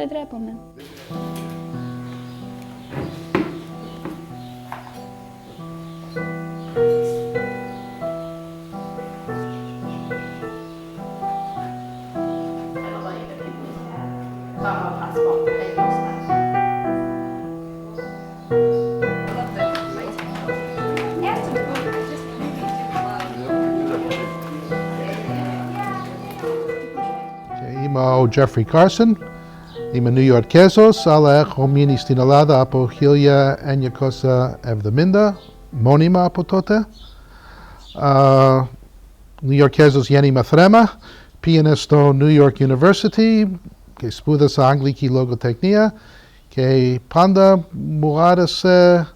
ντρέπομαι. Είμαι ο Jeffrey Carson, είμαι Νιουιορκέζος, αλλά έχω μείνει στην Ελλάδα από 1970, μόνιμα από τότε. Νιουιορκέζος γέννημα θρέμα, πήγαινε στο New York University και σπούδασα αγγλική λογοτεχνία και πάντα μου άρεσε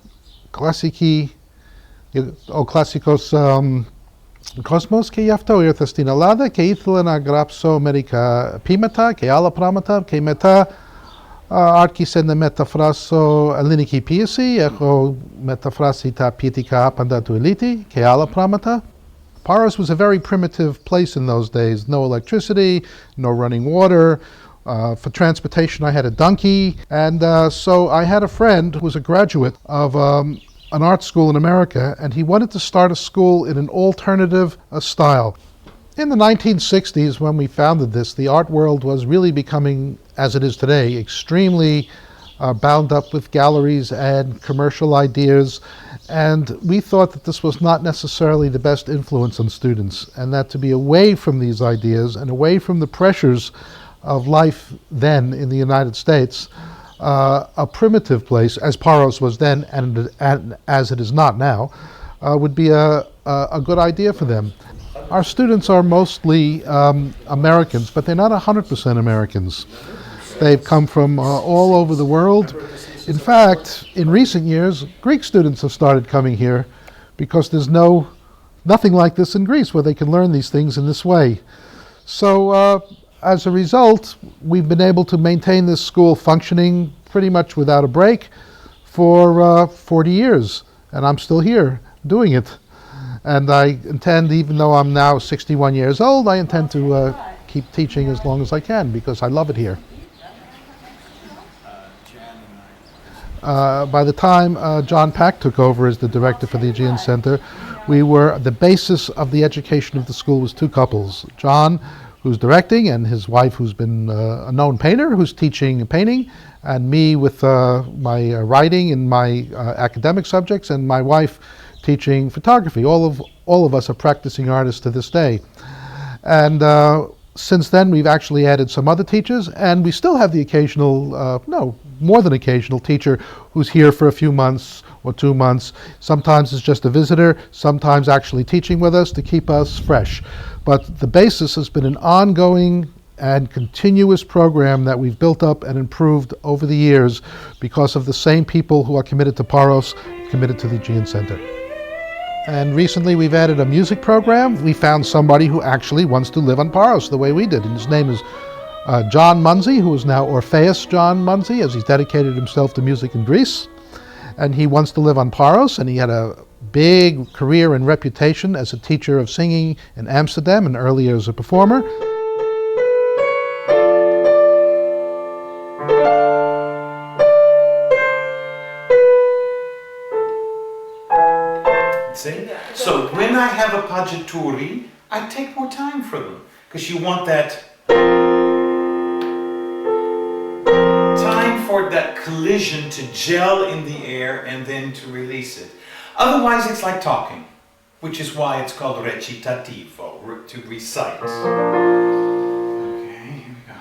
ο κλασικός κόσμος και γι' αυτό ήρθα στην Ελλάδα και ήθελα να γράψω μερικά ποίηματα και άλλα πράγματα και μετά άρχισα να μεταφράσω ελληνική ποίηση, έχω μεταφράσει τα ποιητικά άπαντα του Ηλίτη και άλλα πράγματα. Paros was a very primitive place in those days. No electricity, no running water. For transportation, I had a donkey. And so I had a friend who was a graduate of an art school in America, and he wanted to start a school in an alternative style. In the 1960s, when we founded this, the art world was really becoming, as it is today, extremely bound up with galleries and commercial ideas, and we thought that this was not necessarily the best influence on students, and that to be away from these ideas and away from the pressures of life then in the United States, a primitive place, as Paros was then and as it is not now, would be a good idea for them. Our students are mostly Americans, but they're not 100% Americans. They've come from all over the world. In fact, in recent years, Greek students have started coming here because there's nothing like this in Greece where they can learn these things in this way. So as a result, we've been able to maintain this school functioning pretty much without a break for 40 years, and I'm still here doing it. And I intend, even though I'm now 61 years old, I intend to keep teaching as long as I can because I love it here. By the time John Pack took over as the director for the Aegean Center, the basis of the education of the school was two couples. John, who's directing, and his wife, who's been a known painter, who's teaching painting, and me with my writing and my academic subjects, and my wife teaching photography. All of us are practicing artists to this day. And since then, we've actually added some other teachers, and we still have the occasional, more than occasional teacher who's here for a few months or 2 months. Sometimes it's just a visitor, sometimes actually teaching with us to keep us fresh. But the basis has been an ongoing and continuous program that we've built up and improved over the years because of the same people who are committed to Paros, committed to the Aegean Center. And recently we've added a music program. We found somebody who actually wants to live on Paros the way we did, and his name is John Munsey, who is now ΟΡΦΕΑΣ JOHN MUNSEY, as he's dedicated himself to music in Greece. And he wants to live on Paros, and he had a big career and reputation as a teacher of singing in Amsterdam and earlier as a performer. See? So when I have a paggiatori, I take more time for them, because you want that time for that collision to gel in the air and then to release it. Otherwise it's like talking, which is why it's called recitativo, to recite. Okay, here we go.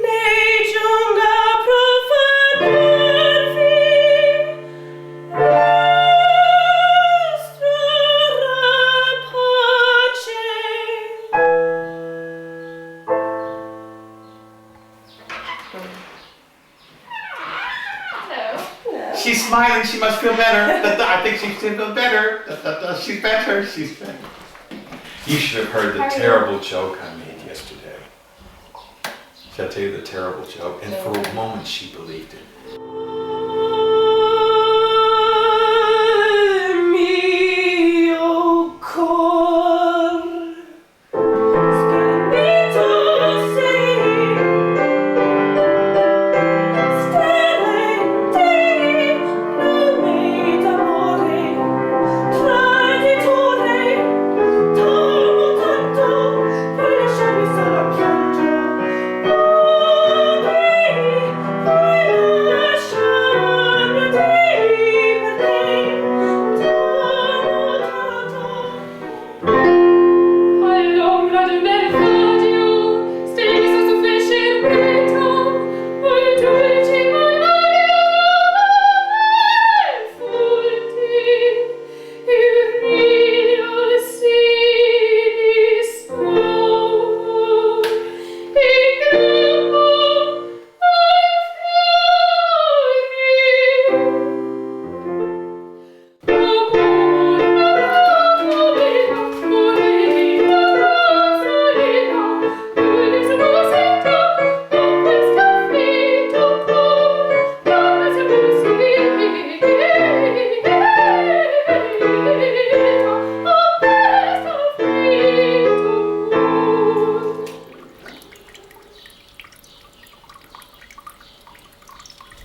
Ne giunga profanarvi fine. She must feel better. I think she feels better. She's better. She's better. You should have heard the terrible joke I made yesterday. Should I tell you the terrible joke? And for a moment she believed it.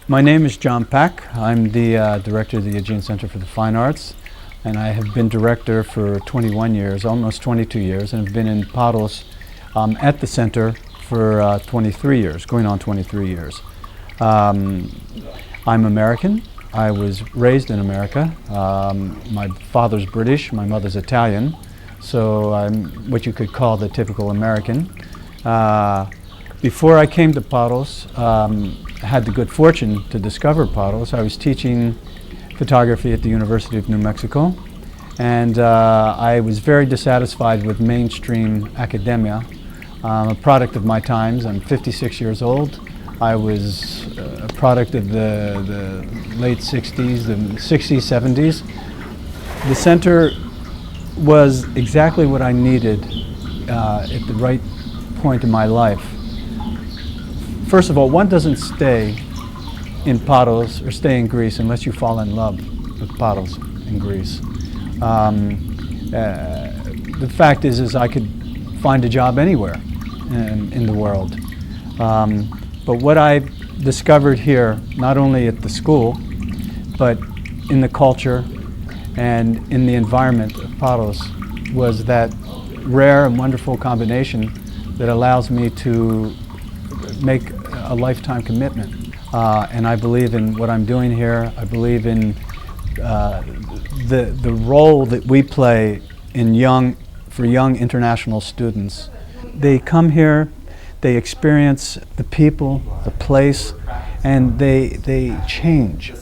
My name is John Pack. I'm the director of the Aegean Center for the Fine Arts, and I have been director for 21 years, almost 22 years, and have been in Paros at the center for 23 years, going on 23 years. I'm American. I was raised in America. My father's British, my mother's Italian, so I'm what you could call the typical American. Before I came to Paros, I had the good fortune to discover Paros. I was teaching photography at the University of New Mexico, and I was very dissatisfied with mainstream academia. I'm a product of my times. I'm 56 years old. I was a product of the late 60s, the 60s, 70s. The center was exactly what I needed at the right point in my life. First of all, one doesn't stay in Paros or stay in Greece unless you fall in love with Paros in Greece. The fact is I could find a job anywhere in the world. But what I discovered here, not only at the school, but in the culture and in the environment of Paros, was that rare and wonderful combination that allows me to make a lifetime commitment. And I believe in what I'm doing here. I believe in the role that we play in for young international students. They come here, they experience the people, the place, and they change.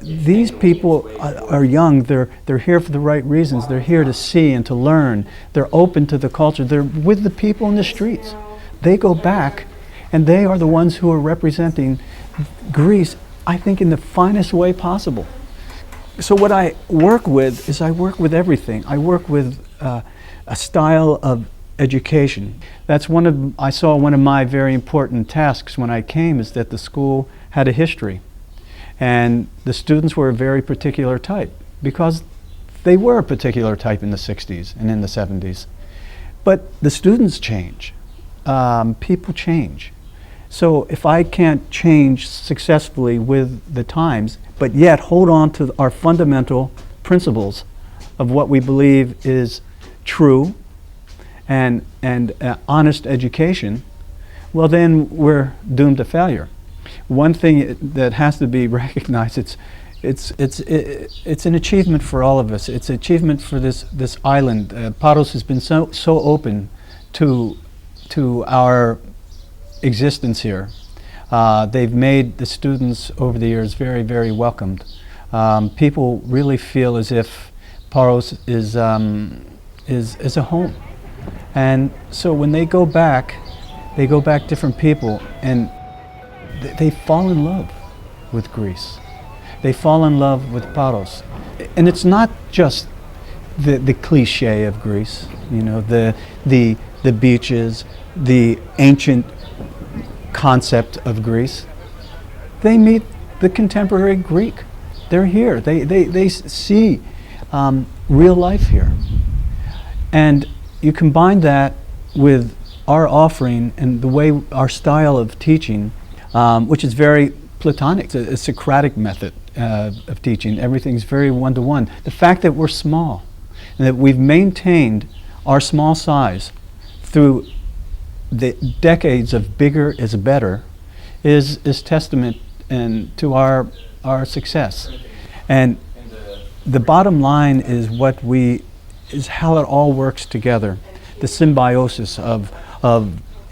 These people are young, they're here for the right reasons. They're here to see and to learn. They're open to the culture. They're with the people in the streets. They go back and they are the ones who are representing Greece, I think, in the finest way possible. So what I work with is I work with everything. I work with a style of education. That's I saw one of my very important tasks when I came, is that the school had a history. And the students were a very particular type, because they were a particular type in the 60s and in the 70s. But the students change. People change. So if I can't change successfully with the times, but yet hold on to our fundamental principles of what we believe is true and honest education, well, then we're doomed to failure. One thing that has to be recognized, it's an achievement for all of us. It's an achievement for this island. Paros has been so open to our existence here. They've made the students over the years very, very welcomed. People really feel as if Paros is a home. And so when they go back different people, and they fall in love with Greece. they fall in love with Paros. And it's not just the cliche of Greece, you know, the beaches, the ancient concept of Greece. They meet the contemporary Greek. They're here. They see real life here. And you combine that with our offering and the way our style of teaching, which is very Platonic, it's a Socratic method of teaching. Everything's very one-to-one. The fact that we're small and that we've maintained our small size through the decades of bigger is better is testament to our success. And the bottom line is is how it all works together. The symbiosis of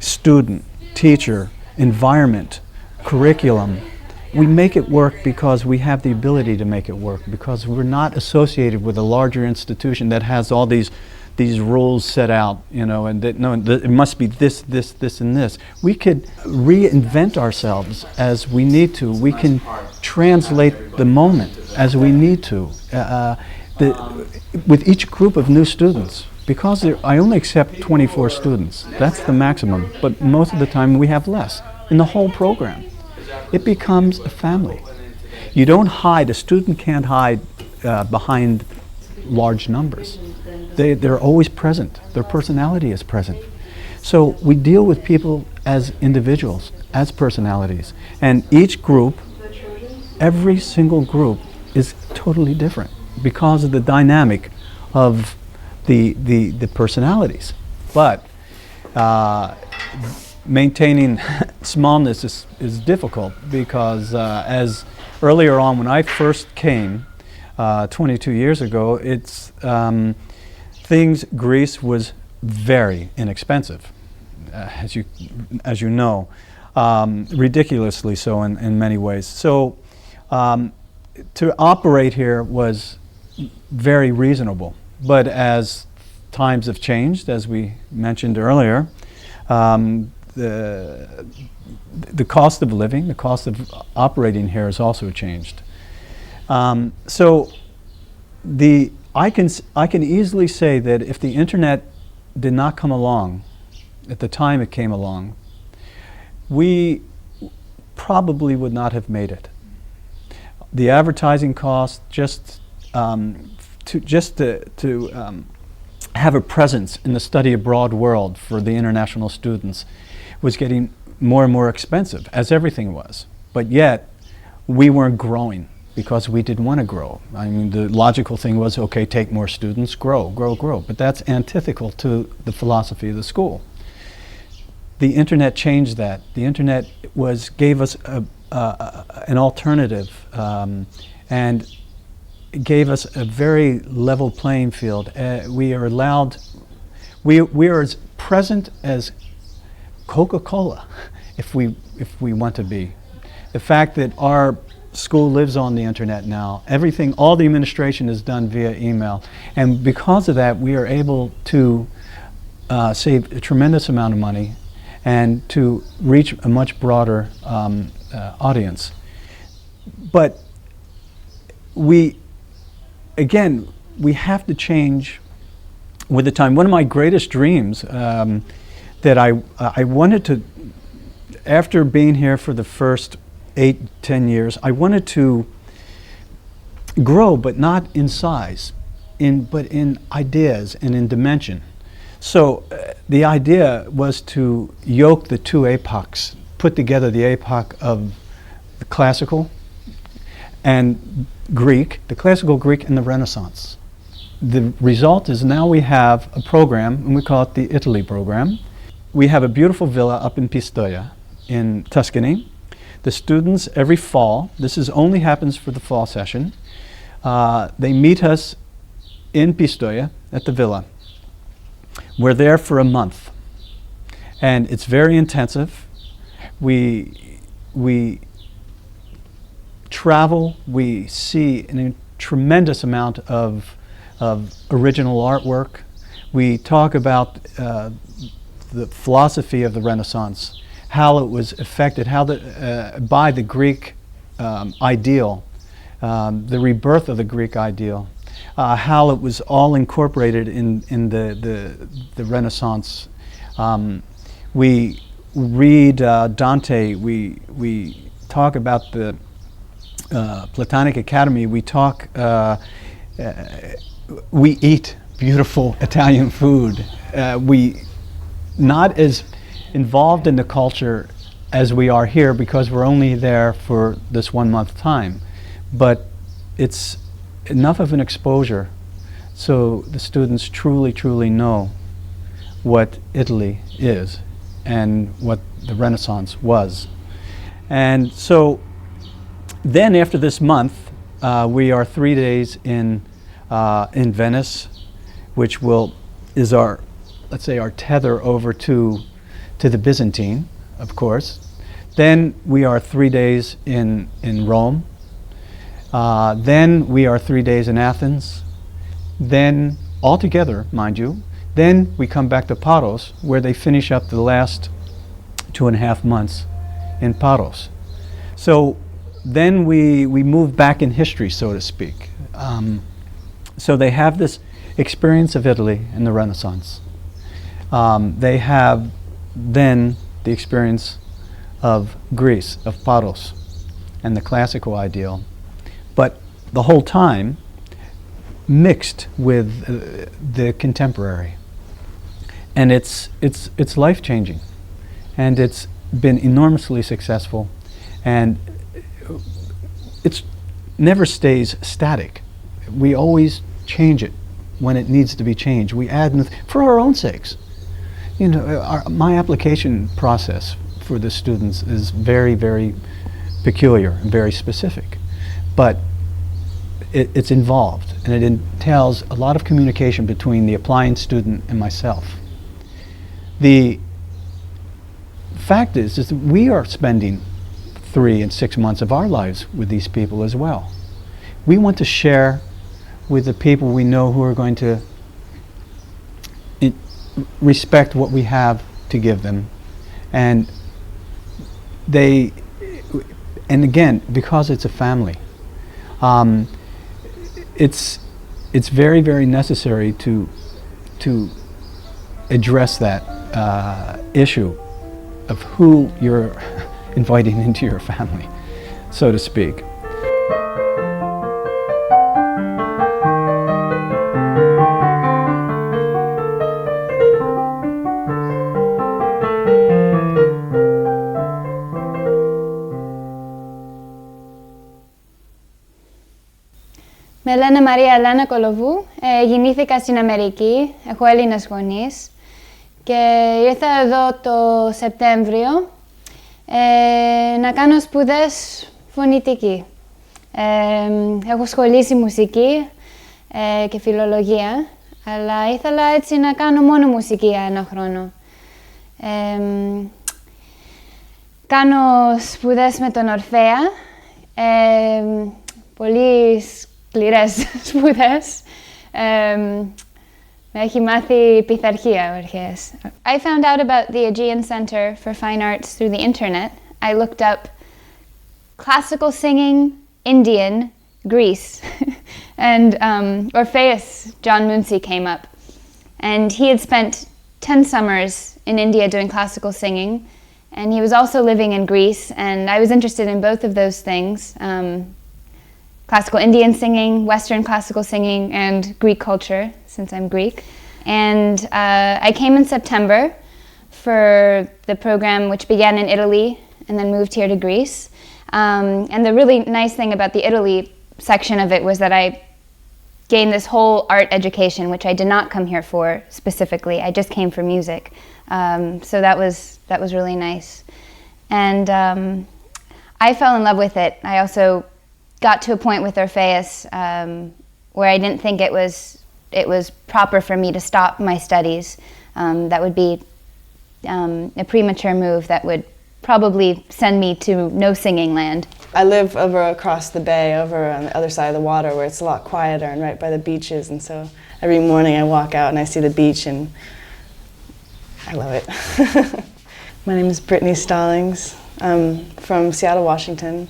student, teacher, environment, curriculum. We make it work because we have the ability to make it work, because we're not associated with a larger institution that has all these rules set out, you know, and that it must be this, and this. We could reinvent ourselves as we need to. We can translate the moment as we need to. With each group of new students, because I only accept 24 students. That's the maximum, but most of the time we have less in the whole program. It becomes a family. You don't hide, a student can't hide behind large numbers. They're always present. Their personality is present. So we deal with people as individuals, as personalities. And each group, every single group is totally different because of the dynamic of the personalities. But maintaining smallness is difficult because as earlier on when I first came 22 years ago, Greece was very inexpensive, as you know, ridiculously so in many ways. So to operate here was very reasonable. But as times have changed, as we mentioned earlier, the cost of living, the cost of operating here has also changed. So I can easily say that if the internet did not come along at the time it came along, we probably would not have made it. The advertising cost just to have a presence in the study abroad world for the international students was getting more and more expensive, as everything was. But yet, we weren't growing because we didn't want to grow. I mean, the logical thing was, okay, take more students, grow. But that's antithetical to the philosophy of the school. The internet changed that. The internet gave us an alternative and gave us a very level playing field. We are as present as Coca-Cola, if we want to be. The fact that our school lives on the internet now, all the administration is done via email, and because of that, we are able to save a tremendous amount of money and to reach a much broader audience. But we have to change with the time. One of my greatest dreams that I wanted to, after being here for the first 8-10 years, I wanted to grow, but not in size, but in ideas and in dimension. So the idea was to yoke the two epochs, put together the epoch of the classical and Greek, the classical Greek and the Renaissance. The result is now we have a program, and we call it the Italy program. We have a beautiful villa up in Pistoia in Tuscany. The students every fall, only happens for the fall session, they meet us in Pistoia at the villa. We're there for a month, and it's very intensive. We travel, we see a tremendous amount of original artwork. We talk about the philosophy of the Renaissance, how it was affected, by the Greek ideal the rebirth of the Greek ideal, how it was all incorporated in the Renaissance. We read Dante, we talk about the Platonic Academy, we eat beautiful Italian food. We not as involved in the culture as we are here because we're only there for this 1 month time, but it's enough of an exposure so the students truly know what Italy is and what the Renaissance was. And so then after this month, we are 3 days in Venice, which is our, let's say, our tether over to the Byzantine, of course. Then we are 3 days in Rome. Then we are 3 days in Athens. Then altogether, mind you, then we come back to Paros, where they finish up the last 2.5 months in Paros. So then we move back in history, so to speak. So they have this experience of Italy in the Renaissance. They have then the experience of Greece, of Paros, and the classical ideal, but the whole time mixed with the contemporary. And it's life-changing, and it's been enormously successful, and it never stays static. We always change it when it needs to be changed. We add for our own sakes. You know, my application process for the students is very, very peculiar and very specific, but it's involved, and it entails a lot of communication between the applying student and myself. The fact is that we are spending 3 and 6 months of our lives with these people as well. We want to share with the people we know who are going to respect what we have to give them, and again, because it's a family, it's very, very necessary to address that issue of who you're inviting into your family, so to speak. Με λένε Μαρία Ελένα Κολοβού, γεννήθηκα στην Αμερική, έχω Έλληνες γονείς και ήρθα εδώ το Σεπτέμβριο να κάνω σπουδές φωνητική. Έχω σχολήσει μουσική και φιλολογία, αλλά ήθελα έτσι να κάνω μόνο μουσική για 1 χρόνο. Κάνω σπουδές με τον ορφέα, πολύ σκληρές σπουδές. Με έχει μάθει πειθαρχία αρχές. I found out about the Aegean Center for Fine Arts through the internet. I looked up classical singing, Indian, Greece. And ΟΡΦΕΑΣ John Munsey came up. And he had spent 10 summers in India doing classical singing. And he was also living in Greece. And I was interested in both of those things. Classical Indian singing, Western classical singing, and Greek culture, since I'm Greek. And I came in September for the program, which began in Italy and then moved here to Greece. And the really nice thing about the Italy section of it was that I gained this whole art education, which I did not come here for specifically. I just came for music. So that was really nice. And I fell in love with it. I also got to a point with ΟΡΦΕΑΣ where I didn't think it was proper for me to stop my studies. That would be a premature move that would probably send me to no singing land. I live over across the bay, over on the other side of the water, where it's a lot quieter and right by the beaches, and so every morning I walk out and I see the beach and I love it. My name is Brittany Stallings. I'm from Seattle, Washington.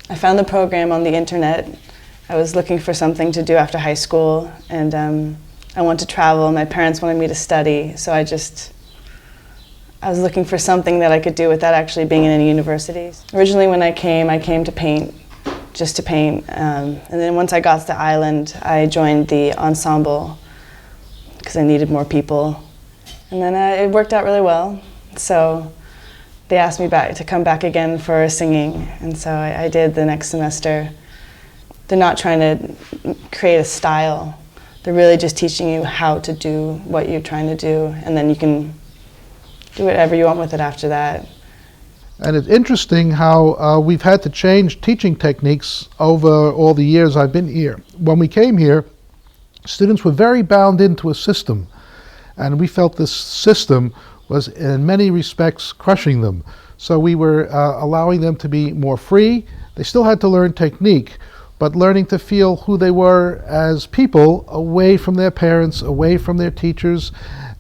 I found the program on the internet. I was looking for something to do after high school, and I wanted to travel. My parents wanted me to study, so I was looking for something that I could do without actually being in any universities. Originally when I came to paint, just to paint. And then once I got to the island, I joined the ensemble because I needed more people. And then it worked out really well. So they asked me to come back again for singing. And so I did the next semester. They're not trying to create a style. They're really just teaching you how to do what you're trying to do. And then you can do whatever you want with it after that. And it's interesting how we've had to change teaching techniques over all the years I've been here. When we came here, students were very bound into a system, and we felt this system was in many respects crushing them. So we were allowing them to be more free. They still had to learn technique, but learning to feel who they were as people away from their parents, away from their teachers,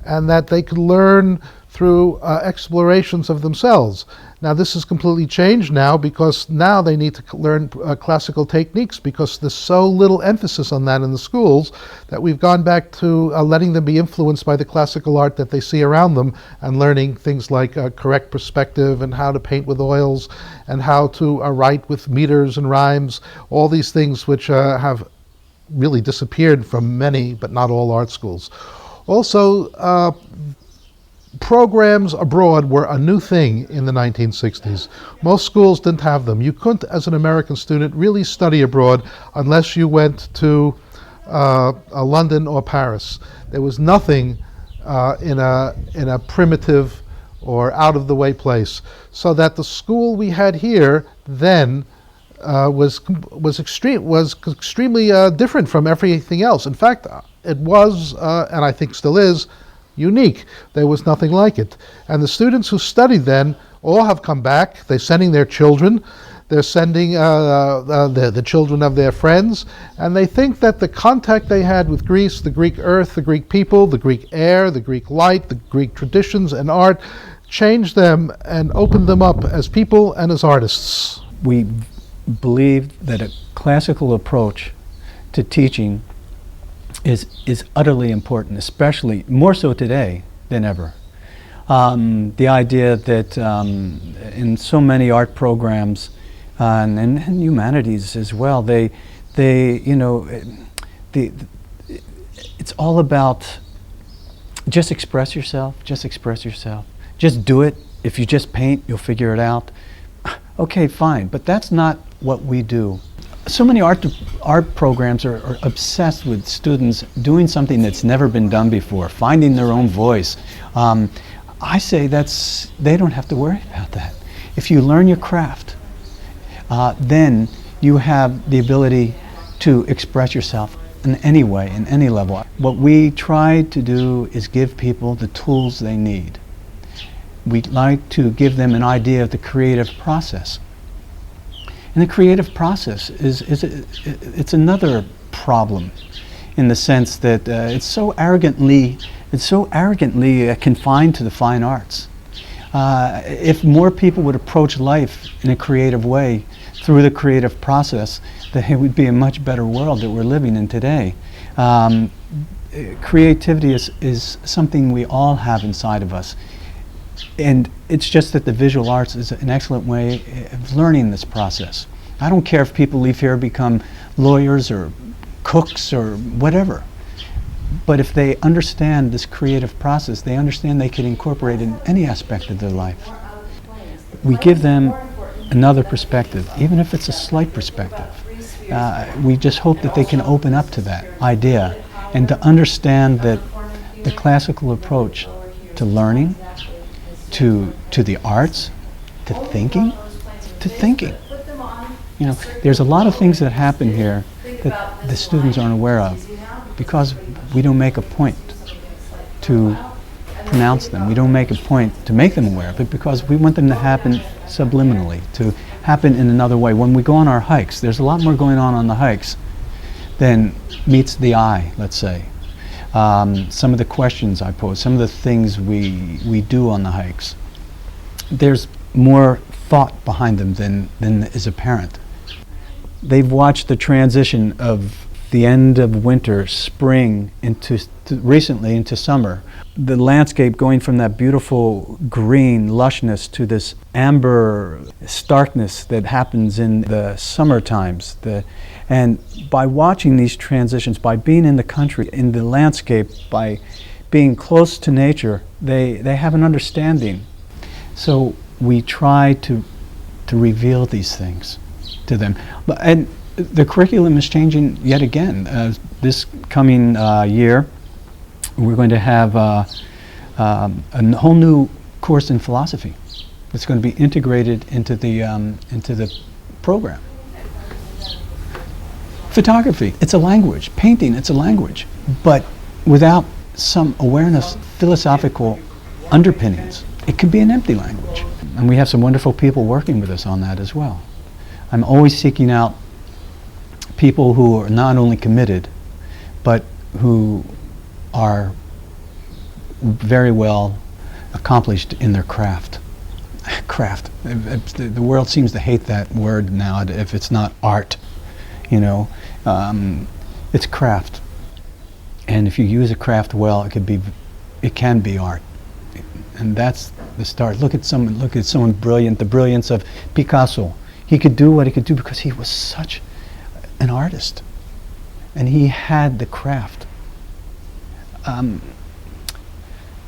and that they could learn through explorations of themselves. Now this has completely changed now, because now they need to learn classical techniques, because there's so little emphasis on that in the schools that we've gone back to letting them be influenced by the classical art that they see around them, and learning things like correct perspective and how to paint with oils and how to write with meters and rhymes, all these things which have really disappeared from many but not all art schools. Also, programs abroad were a new thing in the 1960s. Most schools didn't have them. You couldn't, as an American student, really study abroad unless you went to London or Paris. There was nothing in a primitive or out-of-the-way place. So that the school we had here then was extremely different from everything else. In fact, it was, and I think still is, unique. There was nothing like it. And the students who studied then all have come back. They're sending their children. They're sending the children of their friends. And they think that the contact they had with Greece, the Greek earth, the Greek people, the Greek air, the Greek light, the Greek traditions and art changed them and opened them up as people and as artists. We believe that a classical approach to teaching is utterly important, especially more so today than ever. The idea that in so many art programs and in humanities as well, it's all about just express yourself, just do it. If you just paint, you'll figure it out. Okay, fine, but that's not what we do. So many art programs are obsessed with students doing something that's never been done before, finding their own voice. I say they don't have to worry about that. If you learn your craft, then you have the ability to express yourself in any way, in any level. What we try to do is give people the tools they need. We'd like to give them an idea of the creative process. And the creative process it's another problem, in the sense that it's so arrogantly confined to the fine arts. If more people would approach life in a creative way through the creative process, then it would be a much better world that we're living in today. Creativity is something we all have inside of us. And it's just that the visual arts is an excellent way of learning this process. I don't care if people leave here become lawyers or cooks or whatever. But if they understand this creative process, they understand they can incorporate it in any aspect of their life. We give them another perspective, even if it's a slight perspective. We just hope that they can open up to that idea and to understand that the classical approach to learning, to the arts, to thinking. You know, there's a lot of things that happen here that the students aren't aware of because we don't make a point to pronounce them. We don't make a point to make them aware of it because we want them to happen subliminally, to happen in another way. When we go on our hikes, there's a lot more going on the hikes than meets the eye, let's say. Some of the questions I pose, some of the things we do on the hikes, there's more thought behind them than is apparent. they've watched the transition of the end of winter, spring, recently into summer. The landscape going from that beautiful green lushness to this amber starkness that happens in the summer times. And by watching these transitions, by being in the country, in the landscape, by being close to nature, they have an understanding. So we try to reveal these things to them. And the curriculum is changing yet again. This coming year, we're going to have a whole new course in philosophy. It's going to be integrated into the program. Photography, it's a language. Painting, it's a language. But without some awareness, philosophical underpinnings, it could be an empty language. And we have some wonderful people working with us on that as well. I'm always seeking out people who are not only committed, but who are very well accomplished in their craft. Craft. The world seems to hate that word now if it's not art, you know. It's craft. And if you use a craft well, it can be art. And that's the start. Look at someone brilliant, the brilliance of Picasso. He could do what he could do because he was such an artist. And he had the craft.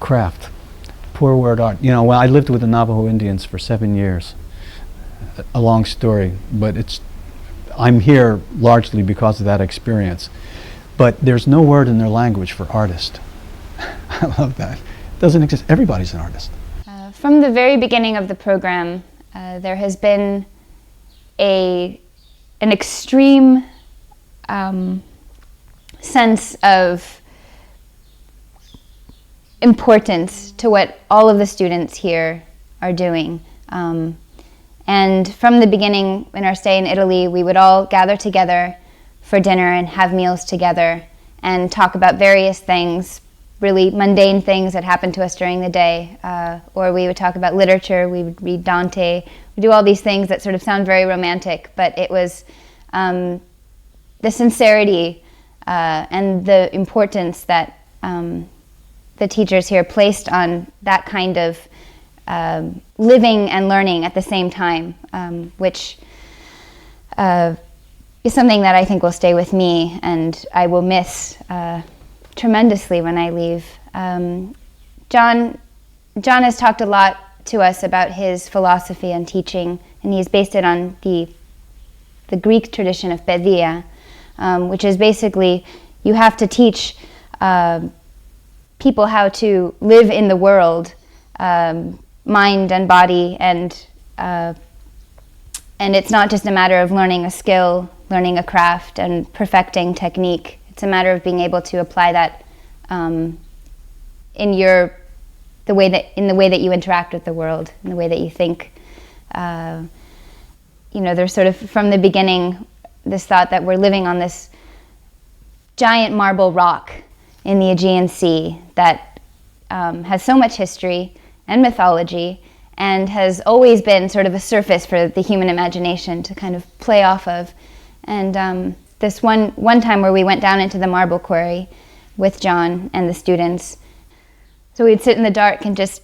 Craft. Poor word, art. You know, well, I lived with the Navajo Indians for 7 years. A long story, but I'm here largely because of that experience. But there's no word in their language for artist. I love that. It doesn't exist. Everybody's an artist. From the very beginning of the program, there has been an extreme sense of importance to what all of the students here are doing. And from the beginning, in our stay in Italy, we would all gather together for dinner and have meals together and talk about various things, really mundane things that happened to us during the day. Or we would talk about literature, we would read Dante, we do all these things that sort of sound very romantic, but it was the sincerity and the importance that the teachers here placed on that kind of living and learning at the same time, which is something that I think will stay with me and I will miss tremendously when I leave. John has talked a lot to us about his philosophy and teaching, and he's based it on the Greek tradition of pedia, which is basically you have to teach people how to live in the world, mind and body, and it's not just a matter of learning a skill, learning a craft, and perfecting technique. It's a matter of being able to apply that in the way that you interact with the world, in the way that you think. You know, there's sort of from the beginning this thought that we're living on this giant marble rock in the Aegean Sea that has so much history and mythology and has always been sort of a surface for the human imagination to kind of play off of. And this one time where we went down into the marble quarry with John and the students, so we'd sit in the dark and just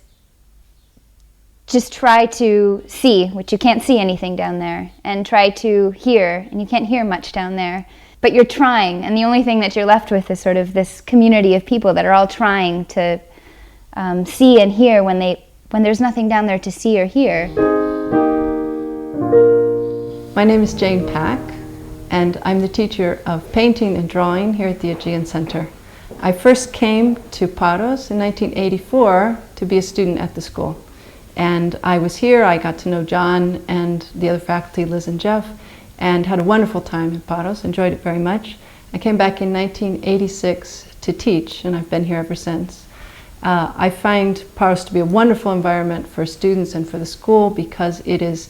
try to see, which you can't see anything down there, and try to hear, and you can't hear much down there, but you're trying, and the only thing that you're left with is sort of this community of people that are all trying to see and hear when there's nothing down there to see or hear. My name is Jane Pack, and I'm the teacher of painting and drawing here at the Aegean Center. I first came to Paros in 1984 to be a student at the school. And I was here, I got to know John and the other faculty, Liz and Jeff, and had a wonderful time at Paros, enjoyed it very much. I came back in 1986 to teach, and I've been here ever since. I find Paros to be a wonderful environment for students and for the school because it is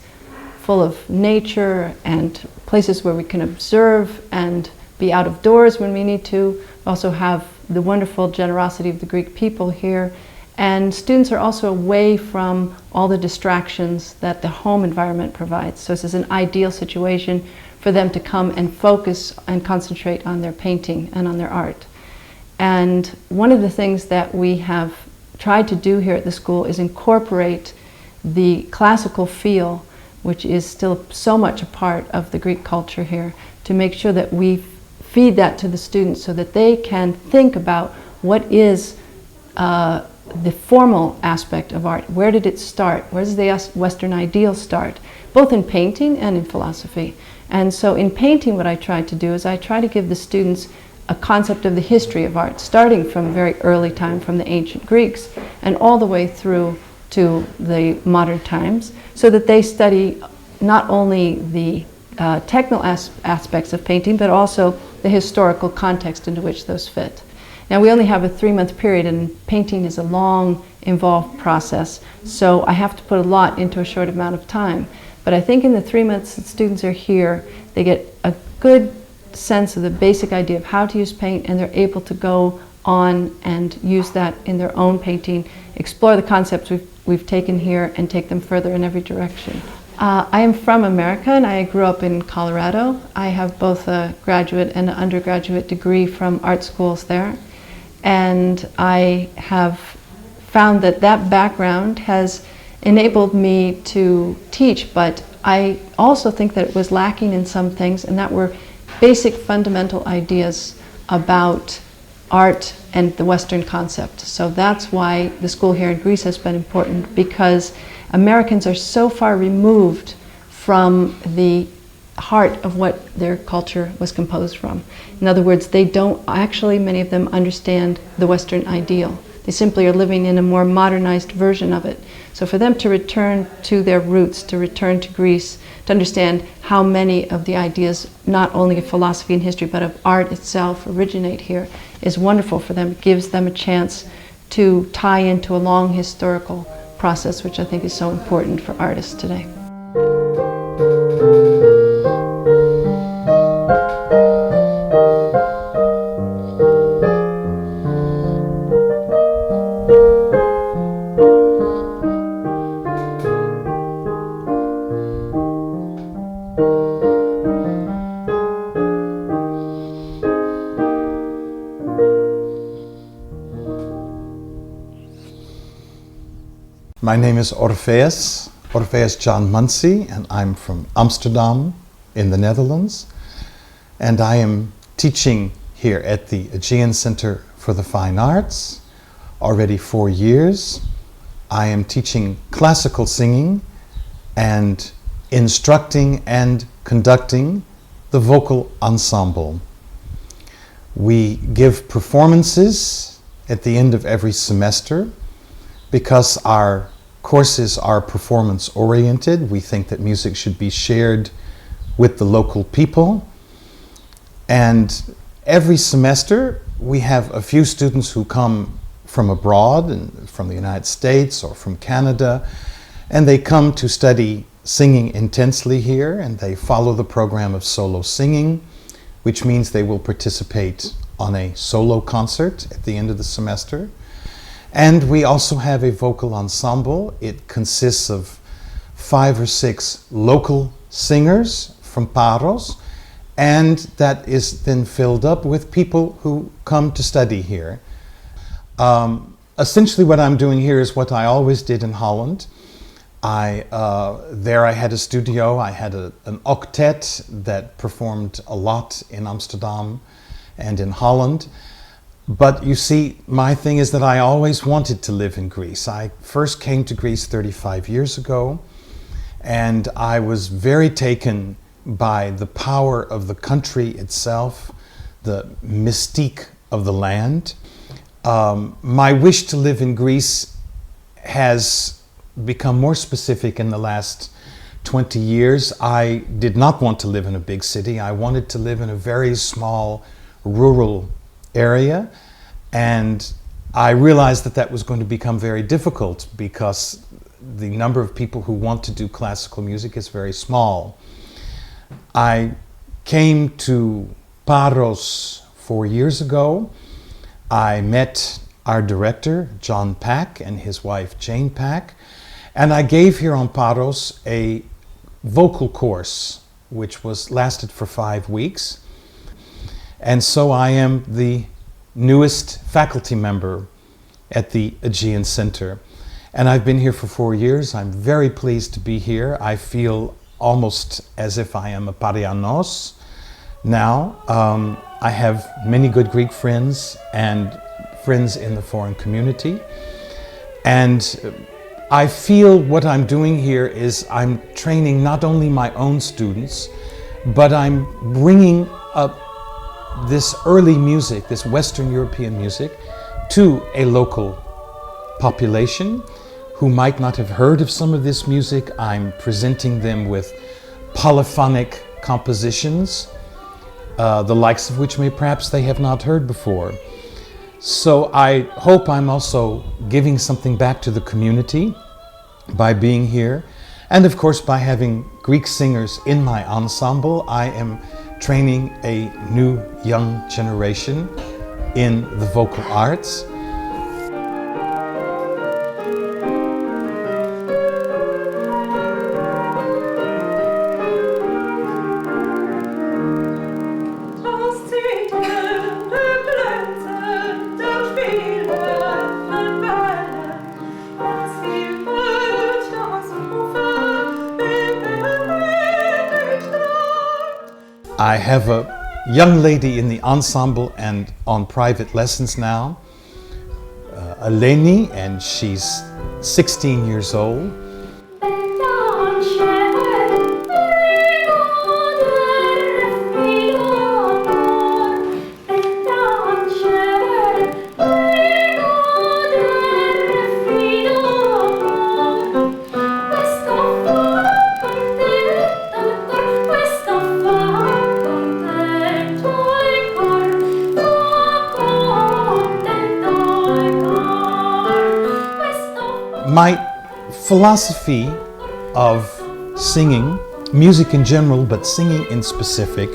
full of nature and places where we can observe and be out of doors when we need to. We also have the wonderful generosity of the Greek people here. And students are also away from all the distractions that the home environment provides. So this is an ideal situation for them to come and focus and concentrate on their painting and on their art. And one of the things that we have tried to do here at the school is incorporate the classical feel, which is still so much a part of the Greek culture here, to make sure that we feed that to the students so that they can think about what is the formal aspect of art. Where did it start? Where does the Western ideal start? Both in painting and in philosophy. And so in painting, what I try to do is I try to give the students a concept of the history of art, starting from very early time, from the ancient Greeks, and all the way through to the modern times, so that they study not only the technical aspects of painting, but also the historical context into which those fit. Now, we only have a 3-month period, and painting is a long, involved process, so I have to put a lot into a short amount of time. But I think in the 3 months that students are here, they get a good sense of the basic idea of how to use paint, and they're able to go on and use that in their own painting, explore the concepts we've taken here, and take them further in every direction. I am from America, and I grew up in Colorado. I have both a graduate and an undergraduate degree from art schools there. And I have found that that background has enabled me to teach, but I also think that it was lacking in some things, and that were basic fundamental ideas about art and the Western concept. So that's why the school here in Greece has been important, because Americans are so far removed from the heart of what their culture was composed from. In other words, they don't actually, many of them, understand the Western ideal. They simply are living in a more modernized version of it. So for them to return to their roots, to return to Greece, to understand how many of the ideas, not only of philosophy and history, but of art itself, originate here, is wonderful for them. It gives them a chance to tie into a long historical process, which I think is so important for artists today. My name is ΟΡΦΕΑΣ John Munsey, and I'm from Amsterdam in the Netherlands. And I am teaching here at the Aegean Center for the Fine Arts already 4 years. I am teaching classical singing and instructing and conducting the vocal ensemble. We give performances at the end of every semester because our courses are performance-oriented. We think that music should be shared with the local people. And every semester we have a few students who come from abroad, and from the United States or from Canada, and they come to study singing intensely here, and they follow the program of solo singing, which means they will participate on a solo concert at the end of the semester. And we also have a vocal ensemble. It consists of 5 or 6 local singers from Paros, and that is then filled up with people who come to study here. Essentially what I'm doing here is what I always did in Holland. There I had a studio, I had an octet that performed a lot in Amsterdam and in Holland. But you see, my thing is that I always wanted to live in Greece. I first came to Greece 35 years ago, and I was very taken by the power of the country itself, the mystique of the land. My wish to live in Greece has become more specific in the last 20 years. I did not want to live in a big city. I wanted to live in a very small rural area, and I realized that that was going to become very difficult because the number of people who want to do classical music is very small. I came to Paros 4 years ago. I met our director, John Pack, and his wife, Jane Pack, and I gave here on Paros a vocal course which lasted for 5 weeks. And so I am the newest faculty member at the Aegean Center. And I've been here for 4 years. I'm very pleased to be here. I feel almost as if I am a Parianos now. I have many good Greek friends and friends in the foreign community. And I feel what I'm doing here is I'm training not only my own students, but I'm bringing up this early music, this Western European music, to a local population who might not have heard of some of this music. I'm presenting them with polyphonic compositions, the likes of which perhaps they have not heard before. So I hope I'm also giving something back to the community by being here. And of course, by having Greek singers in my ensemble, I am training a new young generation in the vocal arts. I have a young lady in the ensemble and on private lessons now, Eleni, and she's 16 years old. My philosophy of singing, music in general, but singing in specific,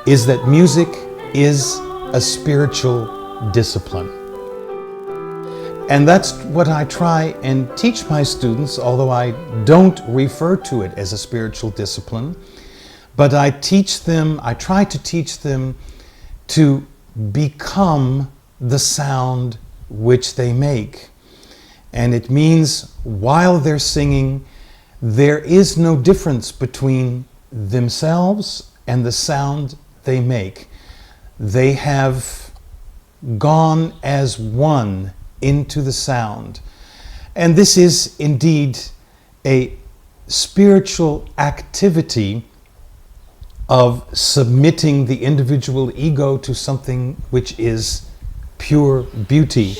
is that music is a spiritual discipline. And that's what I try and teach my students, although I don't refer to it as a spiritual discipline, but I try to teach them to become the sound which they make. And it means while they're singing, there is no difference between themselves and the sound they make. They have gone as one into the sound. And this is indeed a spiritual activity of submitting the individual ego to something which is pure beauty.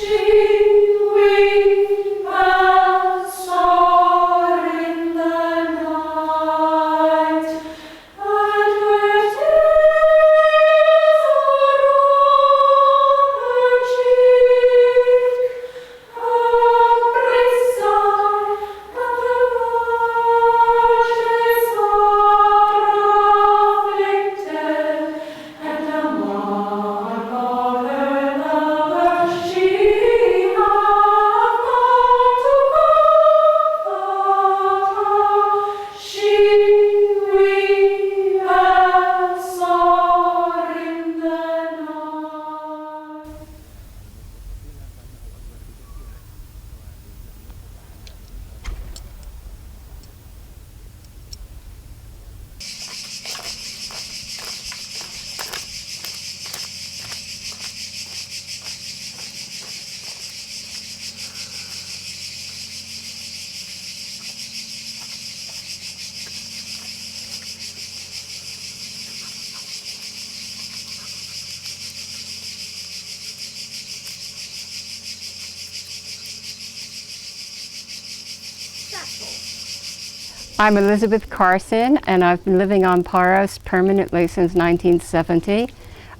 I'm Elizabeth Carson, and I've been living on Paros permanently since 1970.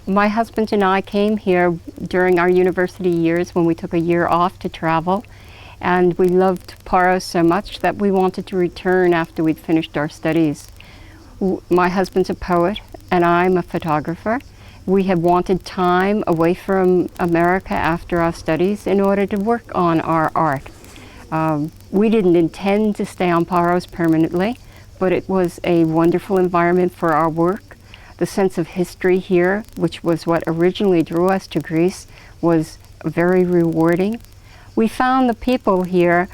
My husband and I came here during our university years when we took a year off to travel, and we loved Paros so much that we wanted to return after we'd finished our studies. My husband's a poet, and I'm a photographer. We had wanted time away from America after our studies in order to work on our art. We didn't intend to stay on Paros permanently, but it was a wonderful environment for our work. The sense of history here, which was what originally drew us to Greece, was very rewarding. We found the people here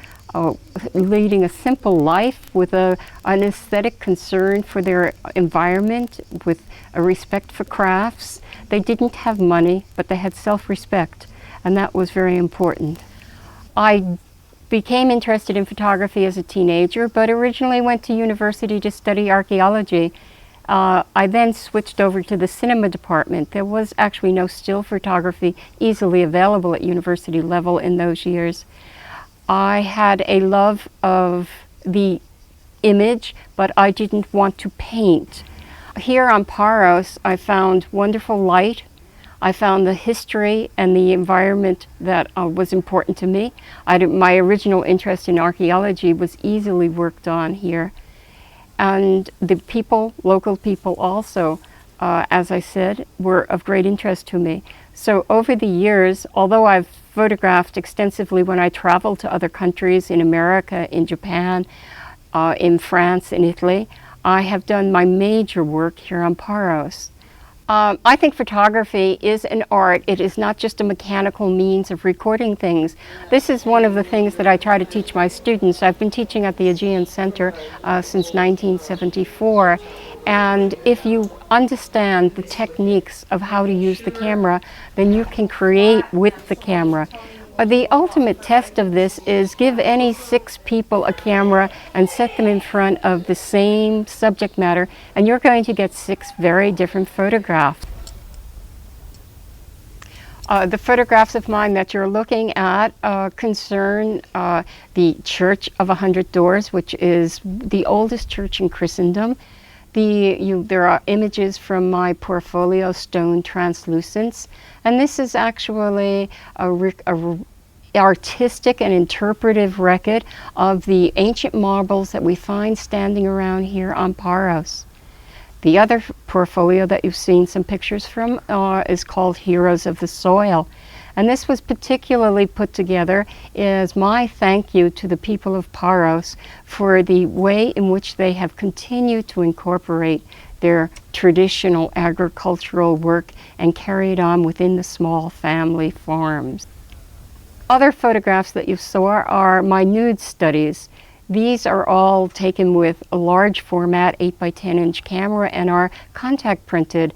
leading a simple life with an aesthetic concern for their environment, with a respect for crafts. They didn't have money, but they had self-respect, and that was very important. I became interested in photography as a teenager, but originally went to university to study archaeology. I then switched over to the cinema department. There was actually no still photography easily available at university level in those years. I had a love of the image, but I didn't want to paint. Here on Paros, I found wonderful light. I found the history and the environment that was important to me. My original interest in archaeology was easily worked on here. And the people, local people also, as I said, were of great interest to me. So over the years, although I've photographed extensively when I traveled to other countries in America, in Japan, in France, in Italy, I have done my major work here on Paros. I think photography is an art. It is not just a mechanical means of recording things. This is one of the things that I try to teach my students. I've been teaching at the Aegean Center since 1974. And if you understand the techniques of how to use the camera, then you can create with the camera. The ultimate test of this is give any 6 people a camera and set them in front of the same subject matter, and you're going to get 6 very different photographs. The photographs of mine that you're looking at concern the Church of 100 Doors, which is the oldest church in Christendom. There are images from my portfolio, Stone Translucence, and this is actually a artistic and interpretive record of the ancient marbles that we find standing around here on Paros. The other portfolio that you've seen some pictures from is called Heroes of the Soil. And this was particularly put together as my thank you to the people of Paros for the way in which they have continued to incorporate their traditional agricultural work and carry it on within the small family farms. Other photographs that you saw are my nude studies. These are all taken with a large format 8 by 10 inch camera and are contact printed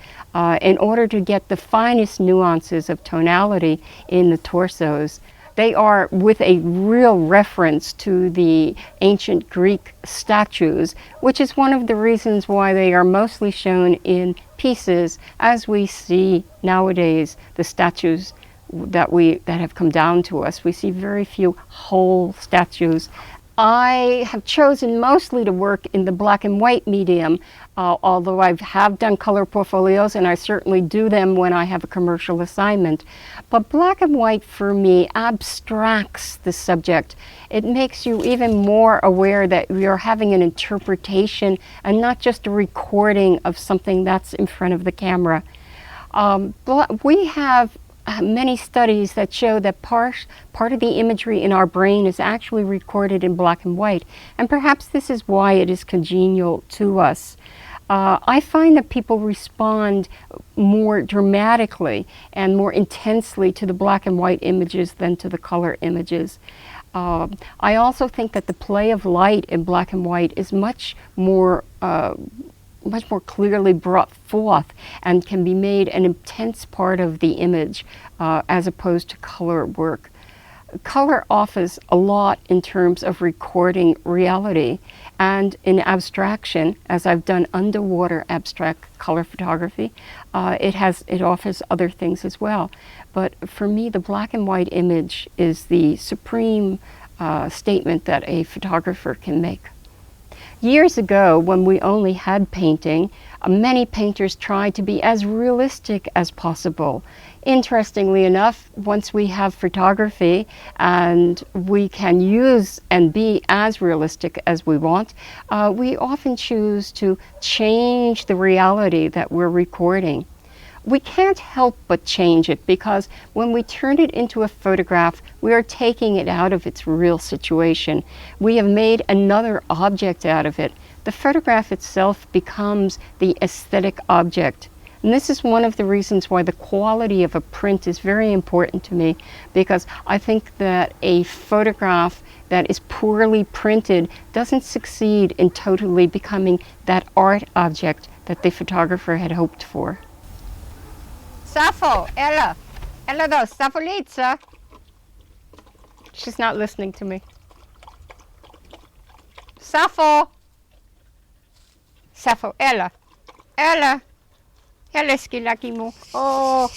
in order to get the finest nuances of tonality in the torsos. They are with a real reference to the ancient Greek statues, which is one of the reasons why they are mostly shown in pieces, as we see nowadays the statues that have come down to us. We see very few whole statues. I have chosen mostly to work in the black and white medium, although I have done color portfolios, and I certainly do them when I have a commercial assignment. But black and white for me abstracts the subject. It makes you even more aware that you're having an interpretation and not just a recording of something that's in front of the camera. We have many studies that show that part of the imagery in our brain is actually recorded in black and white, and perhaps this is why it is congenial to us. I find that people respond more dramatically and more intensely to the black and white images than to the color images. I also think that the play of light in black and white is much more clearly brought forth and can be made an intense part of the image as opposed to color work. Color offers a lot in terms of recording reality, and in abstraction, as I've done underwater abstract color photography, it offers other things as well. But for me, the black and white image is the supreme statement that a photographer can make. Years ago, when we only had painting, many painters tried to be as realistic as possible. Interestingly enough, once we have photography and we can use and be as realistic as we want, we often choose to change the reality that we're recording. We can't help but change it, because when we turn it into a photograph, we are taking it out of its real situation. We have made another object out of it. the photograph itself becomes the aesthetic object. And this is one of the reasons why the quality of a print is very important to me, because I think that a photograph that is poorly printed doesn't succeed in totally becoming that art object that the photographer had hoped for. Sappho, Ella. Ella do, Sappho. She's not listening to me. Sappho. Sappho, Ella. Ella. Ella skilaki mo. Oh.